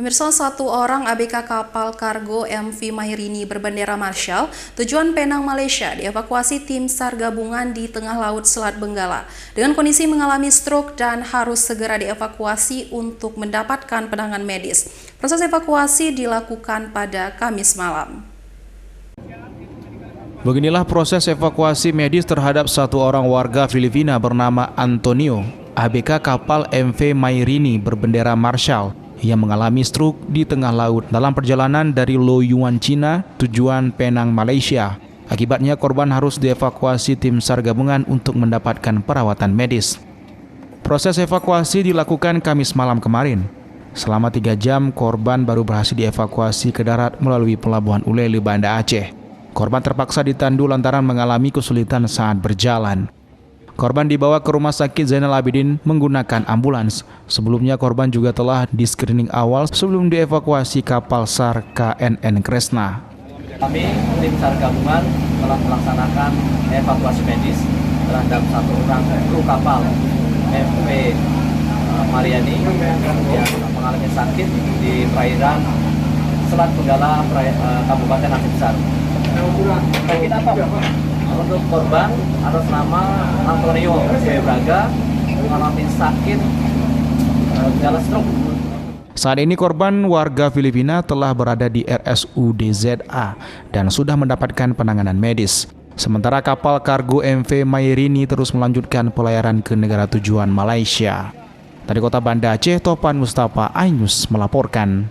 Pemirsa, satu orang ABK kapal kargo MV Mahirini berbendera Marshall tujuan Penang, Malaysia dievakuasi tim SAR gabungan di tengah laut Selat Benggala dengan kondisi mengalami stroke dan harus segera dievakuasi untuk mendapatkan penanganan medis. Proses evakuasi dilakukan pada Kamis malam. Beginilah proses evakuasi medis terhadap satu orang warga Filipina bernama Antonio, ABK kapal MV Mahirini berbendera Marshall yang mengalami stroke di tengah laut dalam perjalanan dari Loyuan, Cina, tujuan Penang, Malaysia. Akibatnya korban harus dievakuasi tim SAR gabungan untuk mendapatkan perawatan medis. Proses evakuasi dilakukan Kamis malam kemarin. Selama 3 jam, korban baru berhasil dievakuasi ke darat melalui Pelabuhan Ulele, Banda Aceh. Korban terpaksa ditandu lantaran mengalami kesulitan saat berjalan. Korban dibawa ke Rumah Sakit Zainal Abidin menggunakan ambulans. Sebelumnya korban juga telah di-screening awal sebelum dievakuasi kapal SAR KNN Kresna. Kami tim SAR gabungan telah melaksanakan evakuasi medis terhadap satu orang kru kapal MV Mahirini yang mengalami sakit di perairan Selat Benggala, Kabupaten Aceh Besar. Sakit apa? Untuk korban atas nama Antonio Braga mengalami sakit gejala stroke. Saat ini korban warga Filipina telah berada di RSUD ZA dan sudah mendapatkan penanganan medis. Sementara kapal kargo MV Mahirini terus melanjutkan pelayaran ke negara tujuan Malaysia. Dari Kota Banda Aceh, Topan Mustafa, iNews melaporkan.